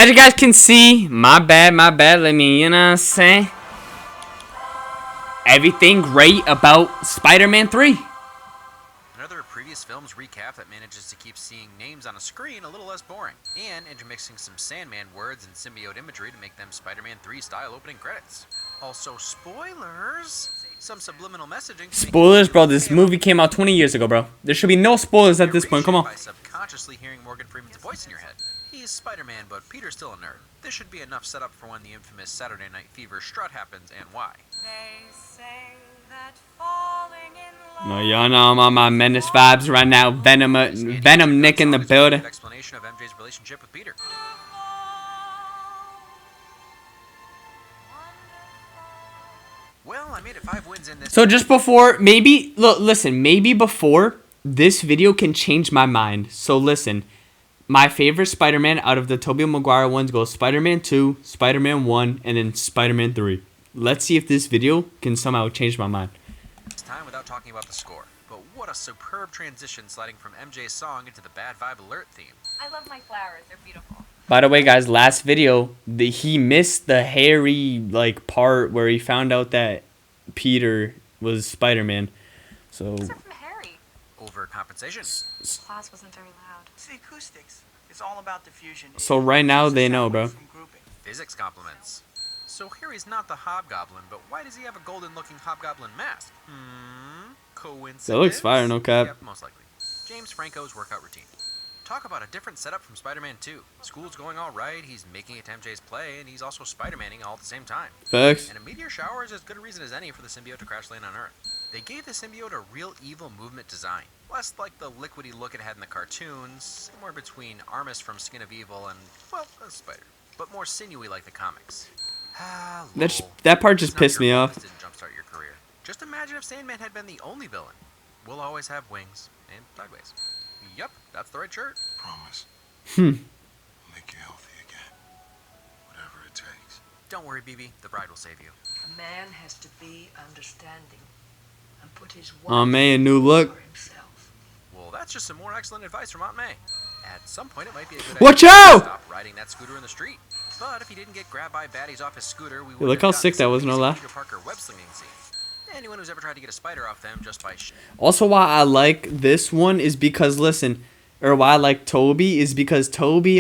As you guys can see, my bad. Let me, you know what I'm saying? Everything great about Spider-Man 3. Another previous film's recap that manages to keep seeing names on a screen a little less boring, and intermixing some Sandman words and symbiote imagery to make them Spider-Man 3 style opening credits. Also, spoilers! Some subliminal messaging. Spoilers, bro. This movie came out 20 years ago, bro. There should be no spoilers at this point. Come on. By subconsciously hearing Morgan Freeman's voice in your head. He's Spider-Man, but Peter's still a nerd. This should be enough setup for when the infamous Saturday Night Fever strut happens and why. They say that falling in love. No, y'all know I'm on my menace vibes right now. Venom Nick in the building. Explanation of MJ's relationship with Peter. Well, I made it 5 wins in this. So just before, maybe, look, listen, maybe before this video can change my mind. So listen, my favorite Spider-Man out of the Tobey Maguire ones goes Spider-Man 2, Spider-Man 1, and then Spider-Man 3. Let's see if this video can somehow change my mind. It's time without talking about the score. But what a superb transition sliding from MJ's song into the Bad Vibe Alert theme. I love my flowers. They're beautiful. By the way, guys, last video, he missed the hairy like part where he found out that Peter was Spider-Man. So Except from Harry. Overcompensation. Class wasn't very loud. It's the acoustics. It's all about diffusion. So right now they know, bro. Physics compliments. So Harry's not the Hobgoblin, but why does he have a golden-looking Hobgoblin mask? Coincidence? That looks fire, no cap. Yep, most likely. James Franco's workout routine. Talk about a different setup from Spider-Man 2. School's going all right, he's making it to MJ's play, and he's also Spider-Maning all at the same time. Facts. And a meteor shower is as good a reason as any for the symbiote to crash land on Earth. They gave the symbiote a real evil movement design. Less like the liquidy look it had in the cartoons, somewhere between Armus from Skin of Evil and, well, a spider. But more sinewy like the comics. That part just It's not pissed your me fault off. this didn't jumpstart your career. Just imagine if Sandman had been the only villain. We'll always have wings and sideways. Yup, that's the right shirt. Promise. Make you healthy again. Whatever it takes. Don't worry, BB. The bride will save you. A man has to be understanding and put his Oh wife man, new look. for himself. Well, that's just some more excellent advice from Aunt May. At some point, it might be a good Watch idea out! to stop riding that scooter in the street. But if he didn't get grabbed by baddies off his scooter, we would look how sick that was, no lie. Peter Parker web slinging scene. Anyone who's ever tried to get a spider off them just by Also, why I like this one is because, listen, or why I like Toby is because Toby,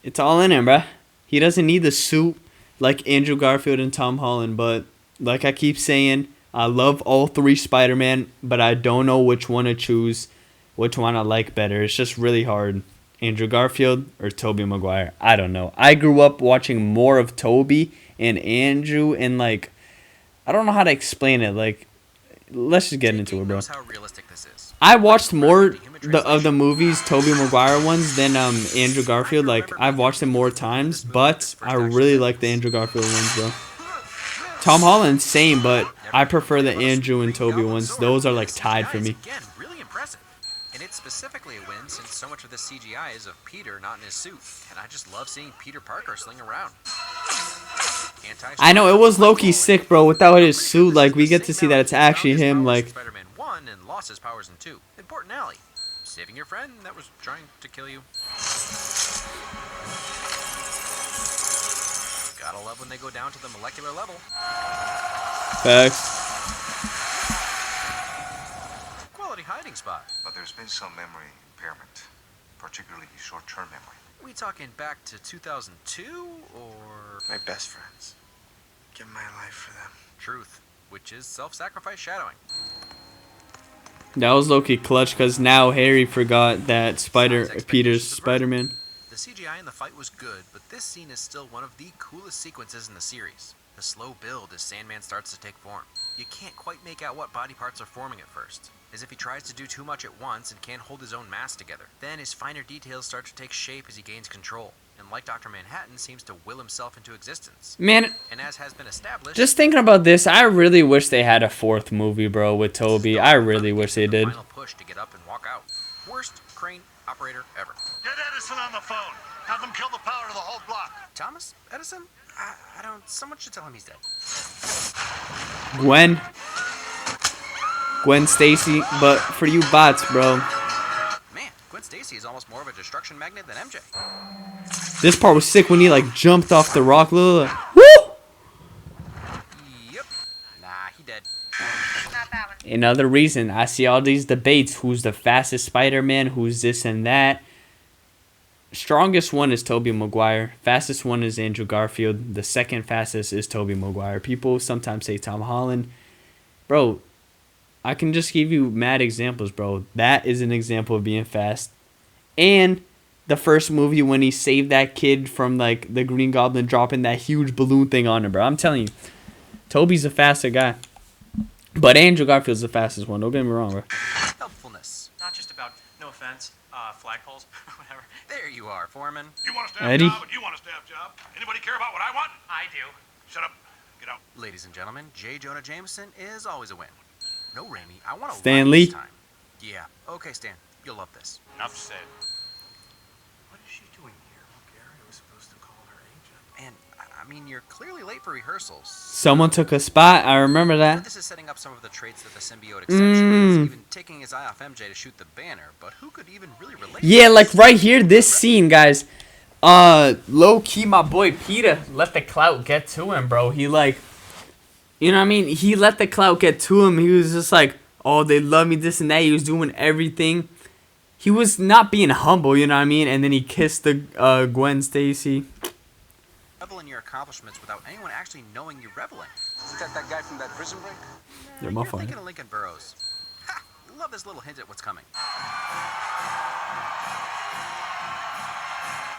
it's all in him, bruh. He doesn't need the suit like Andrew Garfield and Tom Holland, but like I keep saying, I love all 3 Spider-Man, but I don't know which one to choose, which one I like better. It's just really hard. Andrew Garfield or Tobey Maguire. I don't know. I grew up watching more of Toby and Andrew, and like, I don't know how to explain it. Like, let's just get into it, bro. How realistic this is. I watched more of the movies, Tobey Maguire ones, than Andrew Garfield. Like, I've watched them more times, but I really like the Andrew Garfield ones, bro. Tom Holland, same, but I prefer the Andrew and Tobey ones. Those are like tied for me. Again, really impressive. And it's specifically a win since so much of the CGI is of Peter not in his suit. And I just love seeing Peter Parker sling around. I know, it was low-key sick, bro, without his suit. Like, we get to see that it's actually him, like... Spider-Man 1 and lost his powers in 2. Important alley. Saving your friend that was trying to kill you. Gotta love when they go down to the molecular level. Facts. Quality hiding spot. But there's been some memory impairment, particularly short-term memory. We talking back to 2002 or My best friends. Give my life for them. truth, which is self-sacrifice shadowing? That was low-key clutch, because now Harry forgot that Peter's Spider-Man. The CGI in the fight was good, but this scene is still one of the coolest sequences in the series. The slow build as Sandman starts to take form. You can't quite make out what body parts are forming at first, as if he tries to do too much at once and can't hold his own mass together. Then his finer details start to take shape as he gains control, and like Dr. Manhattan, seems to will himself into existence. Man, And as has been established... just thinking about this, I really wish they had a 4th movie, bro, with Toby. I really wish they did. Final push to get up and walk out. Worst crane operator ever. Get Edison on the phone. Have them kill the power to the whole block. Thomas Edison? I don't... Someone should tell him he's dead. Gwen Stacy, but for you bots, bro. Man, Gwen Stacy is almost more of a destruction magnet than MJ. This part was sick when he like jumped off the rock. Look. Woo! Yep. Nah, he dead. Not that one. Another reason I see all these debates: who's the fastest Spider-Man? Who's this and that? Strongest one is Tobey Maguire. Fastest one is Andrew Garfield. The second fastest is Tobey Maguire. People sometimes say Tom Holland. Bro, I can just give you mad examples, bro. That is an example of being fast. And the first movie when he saved that kid from like the Green Goblin dropping that huge balloon thing on him, bro. I'm telling you, Tobey's a faster guy. But Andrew Garfield's the fastest one. Don't get me wrong, bro. Helpfulness. Not just about, no offense, flagpoles, whatever. There you are, Foreman. You want a staff Eddie? job and you want a staff job. Anybody care about what I want? I do. Shut up. Get out. Ladies and gentlemen, J. Jonah Jameson is always a win. No, Raimi, I want to Stan Lee? this time. Yeah. Okay, Stan. You'll love this. Enough said. What is she doing here? Well, Gary was supposed to call her agent. And, I mean, you're clearly late for rehearsals. Someone took a spot. I remember that. This is setting up some of the traits that the symbiote accentuates, even taking his eye off MJ to shoot the banner, but who could even really relate to Yeah, this? like right here, this scene, guys. Low key, my boy Peter let the clout get to him, bro. He like, you know what I mean? He let the clout get to him. He was just like, oh, they love me, this and that. He was doing everything. He was not being humble, you know what I mean? And then he kissed the Gwen Stacy. Revel in your accomplishments without anyone actually knowing you're reveling. Isn't that guy from that prison break? Yeah, You're my fault. thinking of Lincoln Burrows. Ha! Love this little hint at what's coming.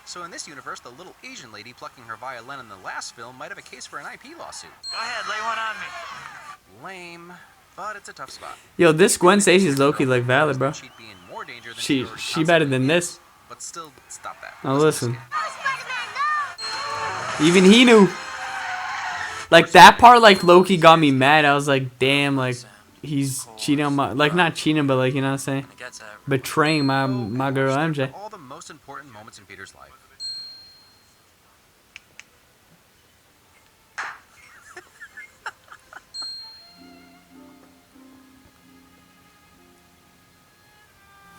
So in this universe, the little Asian lady plucking her violin in the last film might have a case for an IP lawsuit. Go ahead, lay one on me. Lame, but it's a tough spot. Yo, this Gwen Stacy's low key like valid, bro. She'd be in more danger than She already better than constantly this. is. But still, stop that. Now listen. to this kid. Even he knew. Like that part, like Loki got me mad. I was like, damn, like he's cheating on my, like not cheating, but like you know what I'm saying, It gets betraying my girl MJ. All the most important moments in Peter's life.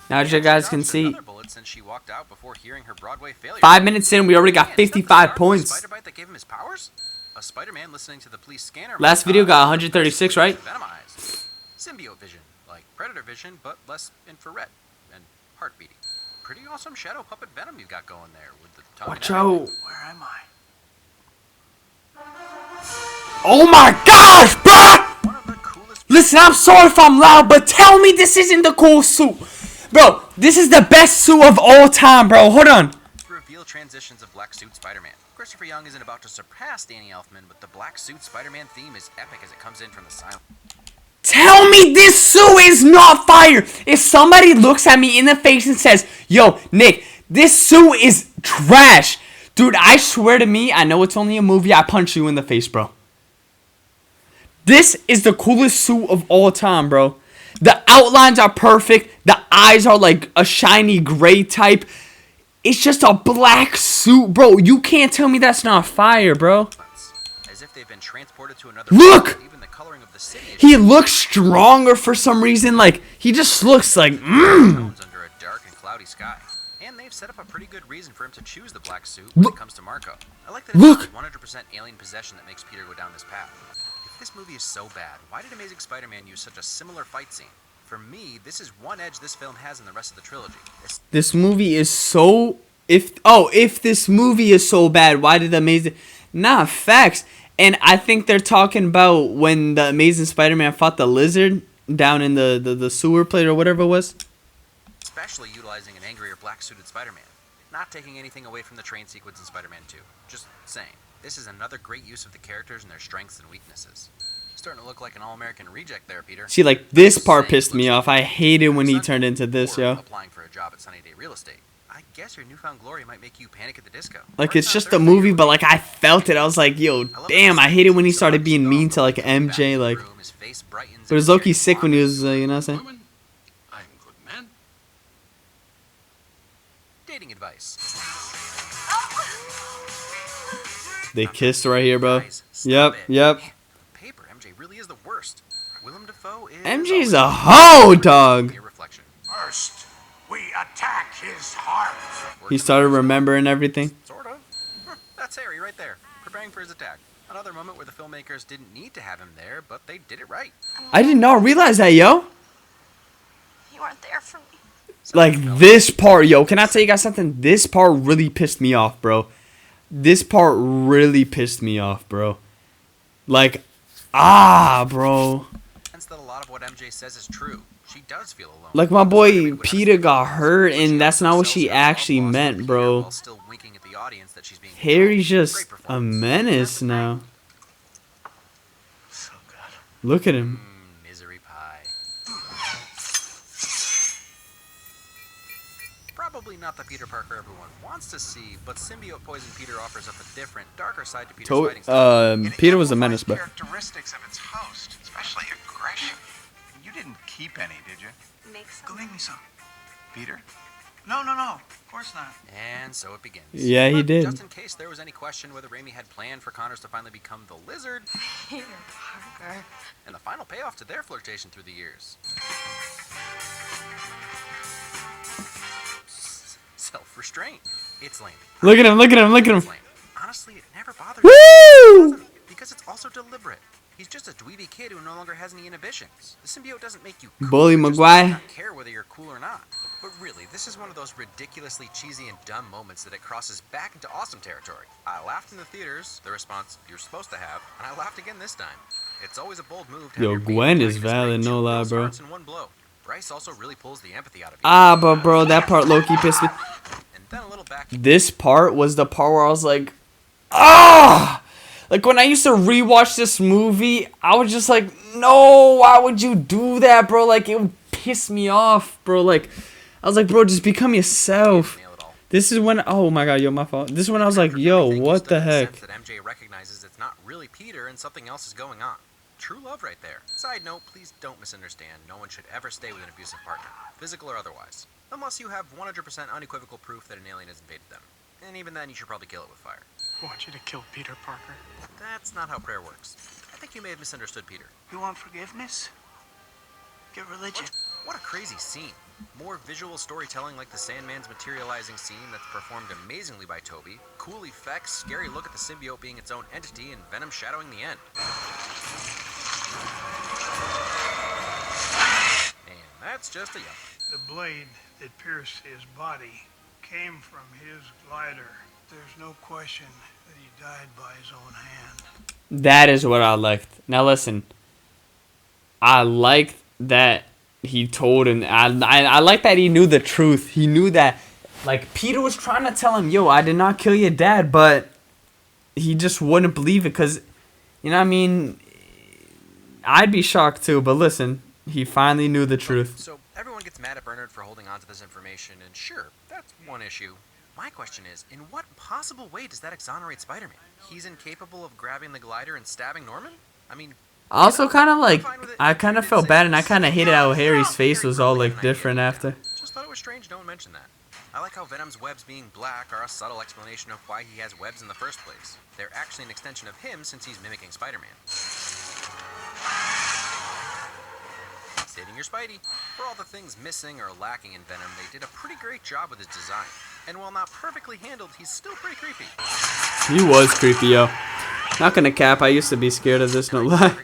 Now as you guys can see, Another bullet since she walked out before hearing her Broadway failure. 5 minutes in, we already got Man, 55 the points. Spider bite that gave him his powers? A Spider-Man listening to the police scanner. Last video got 136, right? Venomized. Symbiote vision, like Predator vision, but less infrared and heart beating. Pretty awesome shadow puppet venom you got going there with the tongue. Watch and out. Where am I? Oh my gosh, bruh! one of the coolest. Listen, I'm sorry if I'm loud, but tell me this isn't the cool suit. Bro, this is the best suit of all time, bro. Hold on. Reveal transitions of Black Suit Spider-Man. Christopher Young isn't about to surpass Danny Elfman, but the Black Suit Spider-Man theme is epic as it comes in from the silence. Tell me this suit is not fire. If somebody looks at me in the face and says, yo, Nick, this suit is trash. Dude, I swear to me, I know it's only a movie, I punch you in the face, bro. This is the coolest suit of all time, bro. The outlines are perfect. The eyes are like a shiny gray type. It's just a black suit, bro. You can't tell me that's not fire, bro. As if they've been transported to another Look! world. Even the coloring of the city is He looks stronger for some reason. Like, he just looks like, tones under a dark and cloudy sky. And they've set up a pretty good reason for him to choose the black suit when Look. it comes to Marco. I like that it's Look. 100% alien possession that makes Peter go down this path. If this movie is so bad, why did Amazing Spider-Man use such a similar fight scene? For me, this is one edge this film has in the rest of the trilogy. This movie is so... If this movie is so bad, why did the Amazing... Nah, facts. And I think they're talking about when the Amazing Spider-Man fought the lizard down in the sewer plate or whatever it was. Especially utilizing an angrier black-suited Spider-Man. Not taking anything away from the train sequence in Spider-Man 2. Just saying. This is another great use of the characters and their strengths and weaknesses. Starting to look like an all-American reject there, Peter. See, like, this part pissed me off. I hated when he turned into this, Or yo. applying for a job at Sunny Day Real Estate. I guess your newfound glory might make you Panic at the Disco. Like, Or it's not just a Thursday, movie, you're but, like, I felt it. I was like, yo, damn, I hated when he started being mean to, like, Back MJ, in the like... room, his face brightens But it was and low-key Jerry sick when he Wanda was, you know what I'm saying? Women, I'm good man. dating advice. They kissed right here, bro. Guys, stop Yep, it. yep. Man, paper, MJ really is the worst. Willem Dafoe is MJ's a hoe, dog. Your reflection. First, we attack his heart. He started remembering everything. Sorta. for his attack. Another moment where the filmmakers didn't need to have him there, but they did it right. I did not realize that, yo. You aren't there for me. Like, this part, yo, can I tell you guys something? This part really pissed me off, bro. This part really pissed me off, bro. Like, bro. That a lot of what MJ says is true. She does feel alone. Like, my boy Peter got hurt, and that's not what she actually meant, bro. Harry's just a menace now. So good. Look at him. Misery pie. Probably not the Peter Parker everyone wants to see, but symbiote poison Peter offers up a different, darker side to Peter's fighting style. Peter was a menace, bro. Characteristics of its host, especially aggression. You didn't keep any, did you? Make Go some. make me some. Peter? No, of course not. And so it begins. Yeah, he But did. Just in case there was any question whether Raimi had planned for Connors to finally become the Lizard, Peter Parker. and the final payoff to their flirtation through the years. Self-restraint. It's lame. Look at him, look at him, look at him. It's lame. Honestly, it never bothers me. Woo! Because it's also deliberate. He's just a dweeby kid who no longer has any inhibitions. The symbiote doesn't make you cool. Bully It just Maguire. does not care whether you're cool or not. But really, this is one of those ridiculously cheesy and dumb moments that it crosses back into awesome territory. I laughed in the theaters, the response you're supposed to have, and I laughed again this time. It's always a bold move to have Yo, your main Gwen is antagonist valid, break no two lie, girls' bro. hearts in one blow. Bryce also really pulls the empathy out of you. But bro, that part low-key pissed me. And then a little back. This part was the part where I was like, like when I used to rewatch this movie, I was just like, no, why would you do that, bro? Like, it would piss me off, bro. Like, I was like, bro, just become yourself. Nail it all. This is when, oh my god, yo, my fault. This is when I was like, yo, Everything what just the in heck? sense that MJ recognizes it's not really Peter and something else is going on. True love right there. Side note, please don't misunderstand. No one should ever stay with an abusive partner, physical or otherwise, unless you have 100% unequivocal proof that an alien has invaded them. And even then, you should probably kill it with fire. I want you to kill Peter Parker. That's not how prayer works. I think you may have misunderstood Peter. You want forgiveness? Get religion. What a crazy scene. More visual storytelling like the Sandman's materializing scene that's performed amazingly by Toby, cool effects, scary look at the symbiote being its own entity, and Venom shadowing the end. And that's just a yup. The blade that pierced his body came from his glider. There's no question that he died by his own hand. That is what I liked. Now listen, I liked that he told him. I like that he knew the truth. He knew that, like, Peter was trying to tell him, yo, I did not kill your dad, but he just wouldn't believe it because, you know what I mean? I'd be shocked too, but listen, he finally knew the truth. So everyone gets mad at Bernard for holding on to this information, and sure, that's one issue. My question is, in what possible way does that exonerate Spider-Man? He's incapable of grabbing the glider and stabbing Norman? I mean, I also kind of like, I kind of felt bad and I kind of hated how Harry's face was all like different after. just thought it was strange no one mentioned that. I like how Venom's webs being black are a subtle explanation of why he has webs in the first place. They're actually an extension of him since he's mimicking Spider-Man. Saving your Spidey. For all the things missing or lacking in Venom, they did a pretty great job with his design. And while not perfectly handled, he's still pretty creepy. He was creepy, yo. Not gonna cap, I used to be scared of this, no lie.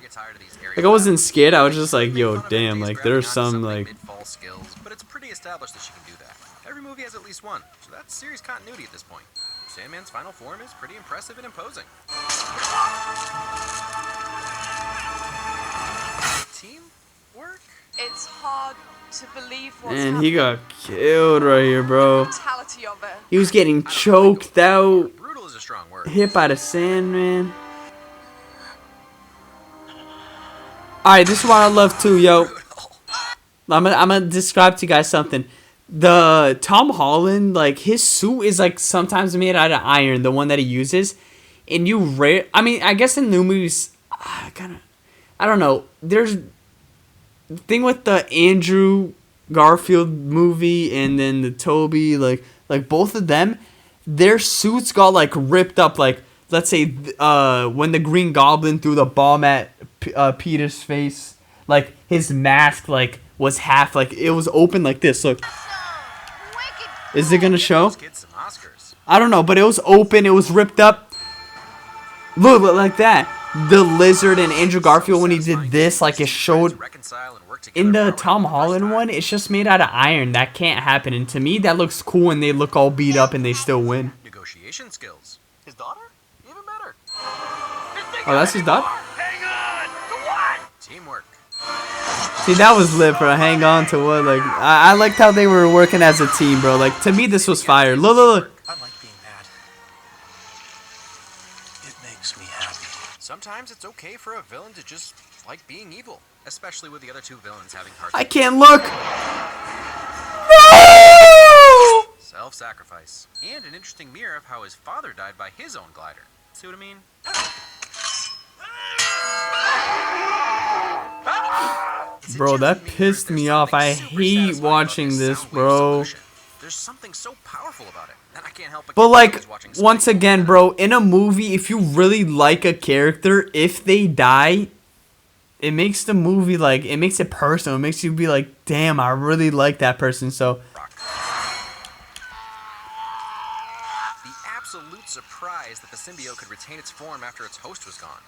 Like, I wasn't scared, I was just like, yo, damn, like, there's some, like... mid-fall skills, but it's pretty established that she can do that. Every movie has at least one, so that's series continuity at this point. Sandman's final form is pretty impressive and imposing. Teamwork? It's hard to believe what's Man, he got killed right here, bro. brutality of it. He was getting choked out, Brutal is a strong word. hit by the Sandman. Alright, this is what I love too, yo. I'm gonna describe to you guys something. The Tom Holland, like, his suit is like sometimes made out of iron, the one that he uses. And you rare, I mean, I guess in new movies, I don't know. There's the thing with the Andrew Garfield movie and then the Toby, like both of them, their suits got like ripped up. Like, let's say when the Green Goblin threw the bomb at Peter's face, like his mask like was half, like it was open like this. Look, is it gonna show? Let's get some Oscars. I don't know, but it was open. It was ripped up. Look like that. The Lizard and Andrew Garfield when he did this, like it showed in the Tom Holland one, it's just made out of iron. That can't happen. And to me, that looks cool when they look all beat up and they still win. Negotiation skills. His daughter? Even better. Oh, that's his daughter? Hang on! To what? Teamwork. See, that was lit, bro. Hang on to what? Like, I liked how they were working as a team, bro. Like, to me, this was fire. Look. I like being mad. It makes me happy. Sometimes it's okay for a villain to just like being evil, especially with the other two villains having hearts. I can't look. No! Self-sacrifice. And an interesting mirror of how his father died by his own glider. See what I mean? Bro, that pissed me off. I hate watching this, bro. There's something so powerful about it, and I can't help But like, once again, bro, in a movie, if you really like a character, if they die, it makes the movie, like, it makes it personal. It makes you be like, damn, I really like that person. So the absolute surprise that the symbiote could retain its form after its host was gone.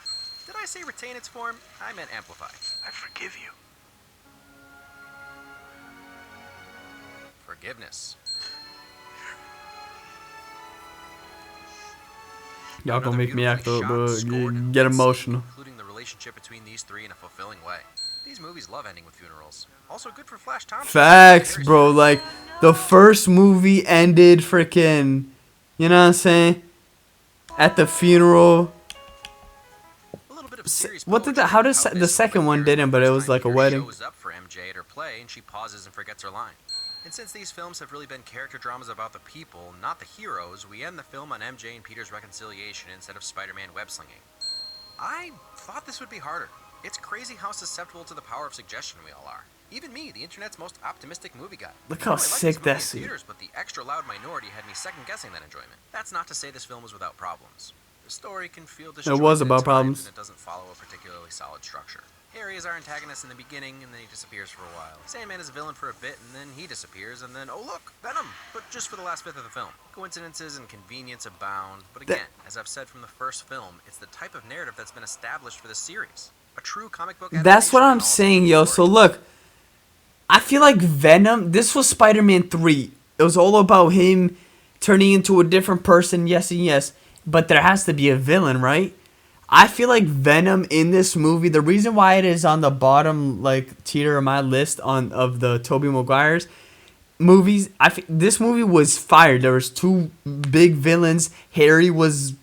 Did I say retain its form? I meant amplify. I forgive you. Forgiveness. y'all gonna Another make me act beautifully up, bro. shot, scored, and Get lit scene, emotional. Including the relationship between these three in a fulfilling way. These movies love ending with funerals. Also good for Flash Thompson. Facts, bro. Like, the first movie ended freaking, you know what I'm saying? At the funeral. A little bit of serious What did poetry how in does how the this second one weird didn't, but it first was time like a Peter wedding. shows up for MJ at her play and she pauses and forgets her line. And since these films have really been character dramas about the people, not the heroes, we end the film on MJ and Peter's reconciliation instead of Spider-Man web-slinging. I thought this would be harder. It's crazy how susceptible to the power of suggestion we all are. Even me, the internet's most optimistic movie guy. Look I how liked sick this movie that in scene. theaters, but the extra loud minority had me second-guessing that enjoyment. That's not to say this film was without problems. The story can feel disjointed was at about times, problems. and it doesn't follow a particularly solid structure. Harry is our antagonist in the beginning, and then he disappears for a while. Sandman is a villain for a bit, and then he disappears, and then, oh look, Venom! But just for the last fifth of the film. Coincidences and convenience abound, but again, as I've said from the first film, it's the type of narrative that's been established for the series. A true comic book That's what adaptation I'm and also saying, yo. So story. look, I feel like Venom, this was Spider-Man 3. It was all about him turning into a different person, yes and yes. But there has to be a villain, right? I feel like Venom in this movie, the reason why it is on the bottom like tier of my list of the Tobey Maguire's movies, this movie was fire. There was two big villains. Harry was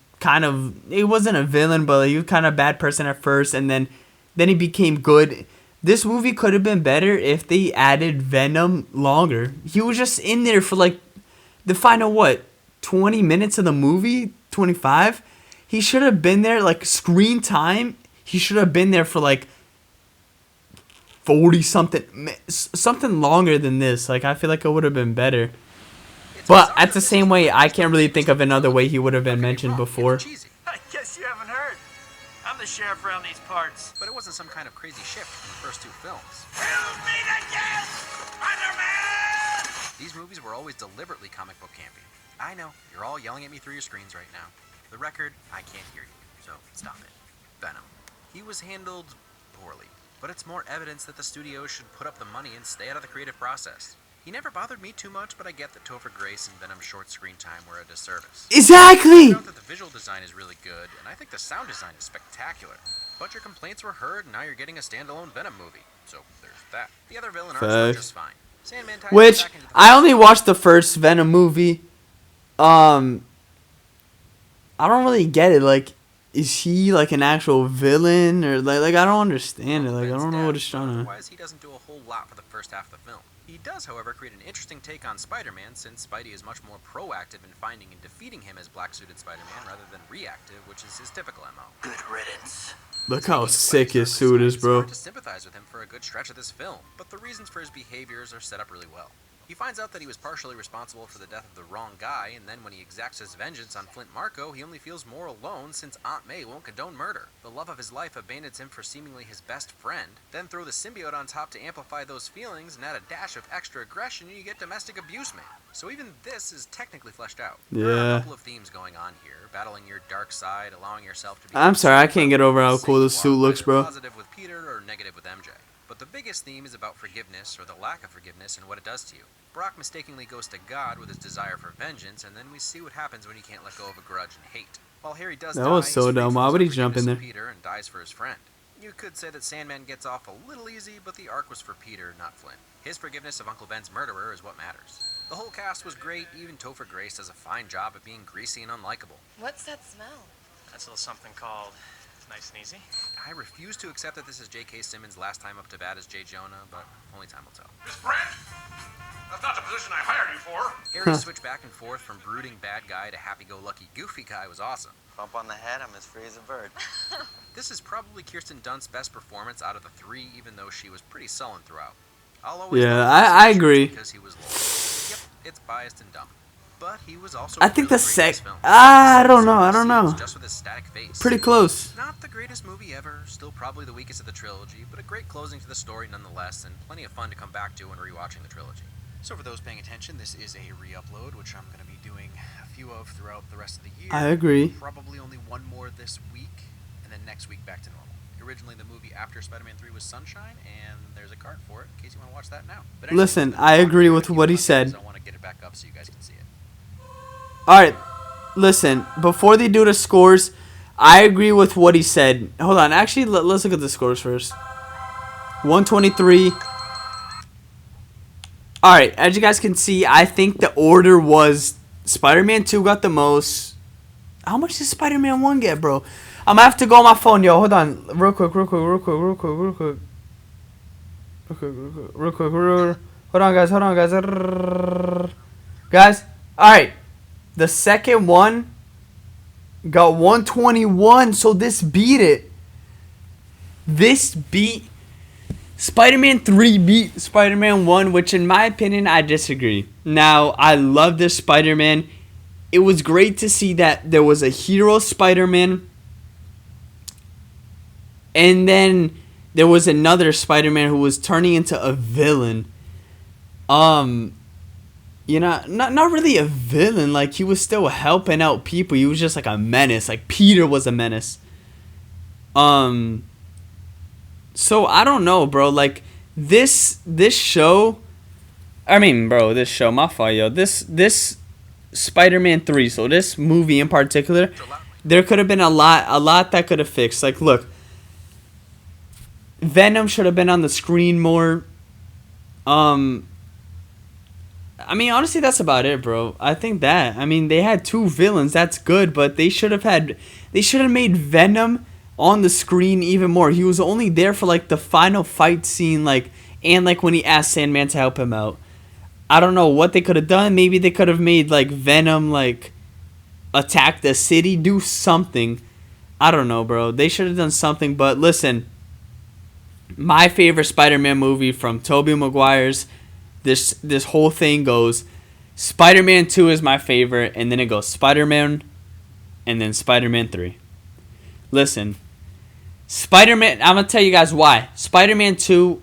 he wasn't a villain, but he was kind of a bad person at first, and then he became good. This movie could have been better if they added Venom longer. He was just in there for like the final 20 minutes of the movie, 25. He should have been there, like, screen time. He should have been there for, like, 40-something longer than this. Like, I feel like it would have been better. But at the same way, I can't really think of another way he would have been mentioned before. I guess you haven't heard. I'm the sheriff around these parts. But it wasn't some kind of crazy shift from the first two films. These movies were always deliberately comic book campy. I know, you're all yelling at me through your screens right now. For the record, I can't hear you, so stop it. Venom. He was handled poorly, but it's more evidence that the studio should put up the money and stay out of the creative process. He never bothered me too much, but I get that Topher Grace and Venom's short screen time were a disservice. Exactly! I note that the visual design is really good, and I think the sound design is spectacular. But your complaints were heard, and now you're getting a standalone Venom movie. So there's that. The other villain arcs were just fine. Sandman ties Which, back into the I only watched the first Venom movie. I don't really get it. Like, is he like an actual villain, or like I don't understand it. Like, I don't know what it's trying to. Otherwise, he doesn't do a whole lot for the first half of the film. He does, however, create an interesting take on Spider-Man, since Spidey is much more proactive in finding and defeating him as black-suited Spider-Man rather than reactive, which is his typical MO. Good riddance. Look how Taking sick Spidey's his suit is, it's bro. hard to sympathize with him for a good stretch of this film, but the reasons for his behaviors are set up really well. He finds out that he was partially responsible for the death of the wrong guy, and then when he exacts his vengeance on Flint Marko, he only feels more alone since Aunt May won't condone murder. The love of his life abandons him for seemingly his best friend. Then throw the symbiote on top to amplify those feelings and add a dash of extra aggression, and you get domestic abuse man. So even this is technically fleshed out. There are a Yeah. couple of themes going on here, battling your dark side, allowing yourself to be... I'm sorry, I can't get over how cool this suit looks, bro. Positive with Peter or negative with MJ. But the biggest theme is about forgiveness, or the lack of forgiveness, and what it does to you. Brock mistakenly goes to God with his desire for vengeance, and then we see what happens when he can't let go of a grudge and hate. While Harry does That die, was he's so free dumb. from Why his would he jump in unforgiveness there? of Peter and dies for his friend. You could say that Sandman gets off a little easy, but the arc was for Peter, not Flint. His forgiveness of Uncle Ben's murderer is what matters. The whole cast was great, even Topher Grace does a fine job at being greasy and unlikable. What's that smell? That's a little something called Nice and Easy. I refuse to accept that this is J.K. Simmons' last time up to bat as J. Jonah, but only time will tell. Miss Brent? That's not the position I hired you for. Harry's switch back and forth from brooding bad guy to happy-go-lucky goofy guy was awesome. Bump on the head, I'm as free as a bird. This is probably Kirsten Dunst's best performance out of the three, even though she was pretty sullen throughout. I'll always Yeah, love I Chris agree. because he was loyal. Yep, it's biased and dumb. But he was also I think really the great in this sec- film. I don't know. Just with his static face. Pretty close. Not the greatest movie ever, still probably the weakest of the trilogy, but a great closing to the story nonetheless, and plenty of fun to come back to when rewatching the trilogy. So for those paying attention, this is a re-upload, which I'm going to be doing a few of throughout the rest of the year. I agree. Probably only one more this week, and then next week back to normal. Originally, the movie after Spider-Man 3 was Sunshine, and there's a card for it in case you want to watch that now. But anyway, Listen, it's been I fun agree doing with a few what he updates, said. so I want to get it back up so you guys can see it. Alright, listen, before they do the scores, I agree with what he said. Hold on, actually, let's look at the scores first. 123. Alright, as you guys can see, I think the order was Spider-Man 2 got the most. How much did Spider-Man 1 get, bro? I'm gonna have to go on my phone, yo. Hold on. Real quick. Hold on, guys. Guys, alright. The second one got 121, so this beat it. This beat Spider-Man 3 beat Spider-Man 1, which in my opinion, I disagree. Now, I love this Spider-Man. It was great to see that there was a hero Spider-Man, and then there was another Spider-Man who was turning into a villain. You know, not really a villain. Like, he was still helping out people. He was just like a menace. Like, Peter was a menace. So I don't know, bro. Like, this show. I mean, bro, this show. My fault, yo. This Spider-Man 3. So this movie in particular, there could have been a lot that could have fixed. Like, look, Venom should have been on the screen more. I mean, honestly, that's about it, bro. I think that. I mean, they had two villains. That's good, but they should have made Venom on the screen even more. He was only there for like the final fight scene, like, and like when he asked Sandman to help him out. I don't know what they could have done. Maybe they could have made like Venom like attack the city, do something. I don't know, bro. They should have done something. But listen, my favorite Spider-Man movie from Tobey Maguire's. This whole thing goes Spider-Man 2 is my favorite, and then it goes Spider-Man, and then Spider-Man 3. Listen, Spider-Man, I'm going to tell you guys why. Spider-Man 2,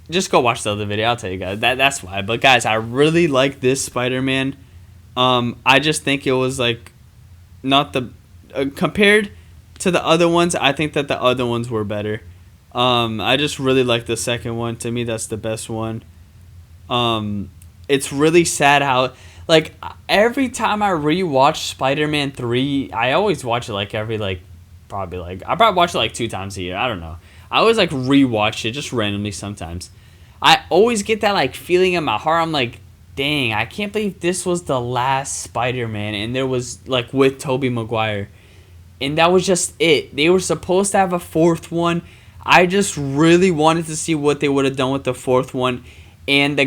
just go watch the other video, I'll tell you guys. That's why. But guys, I really like this Spider-Man. I just think it was like, not the, compared to the other ones, I think that the other ones were better. I just really like the second one. To me, that's the best one. It's really sad how, like, every time I rewatch Spider-Man 3, I always watch it like every, like, I probably watch it like 2 times a year. I don't know. I always like rewatch it just randomly sometimes. I always get that like feeling in my heart. I'm like, dang, I can't believe this was the last Spider-Man, and there was like with Tobey Maguire, and that was just it. They were supposed to have a 4th one. I just really wanted to see what they would have done with the 4th one. And the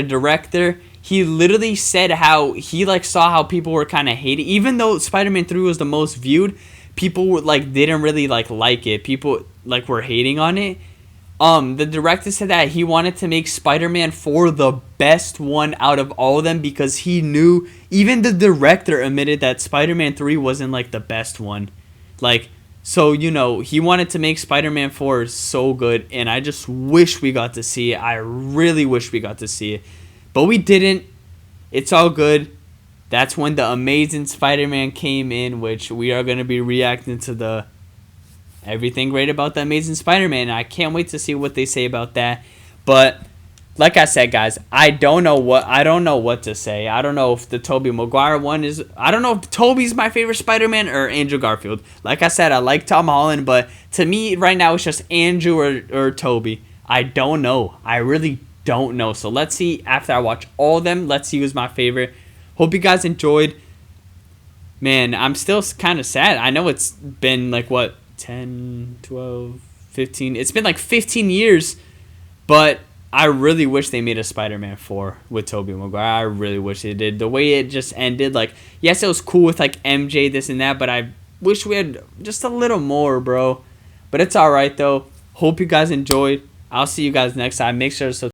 director, he literally said how he like saw how people were kind of hating, even though Spider-Man 3 was the most viewed, people were like didn't really like it. People like were hating on it. The director said that he wanted to make Spider-Man 4 the best one out of all of them because he knew, even the director admitted that Spider-Man 3 wasn't like the best one. Like, so, you know, he wanted to make Spider-Man 4 so good, and I just wish we got to see it. I really wish we got to see it. But we didn't. It's all good. That's when the Amazing Spider-Man came in, which we are going to be reacting to the everything great about the Amazing Spider-Man. I can't wait to see what they say about that. But like I said, guys, I don't know what to say. I don't know if the Tobey Maguire one is. I don't know if Tobey's my favorite Spider-Man or Andrew Garfield. Like I said, I like Tom Holland, but to me right now it's just Andrew or Tobey. I don't know. I really don't know. So let's see after I watch all of them. Let's see who's my favorite. Hope you guys enjoyed. Man, I'm still kind of sad. I know it's been like what, 10, 12, 15. It's been like 15 years, but I really wish they made a Spider-Man 4 with Tobey Maguire. I really wish they did. The way it just ended, like, yes, it was cool with like MJ, this and that, but I wish we had just a little more, bro. But it's all right though. Hope you guys enjoyed. I'll see you guys next time. Make sure to subscribe.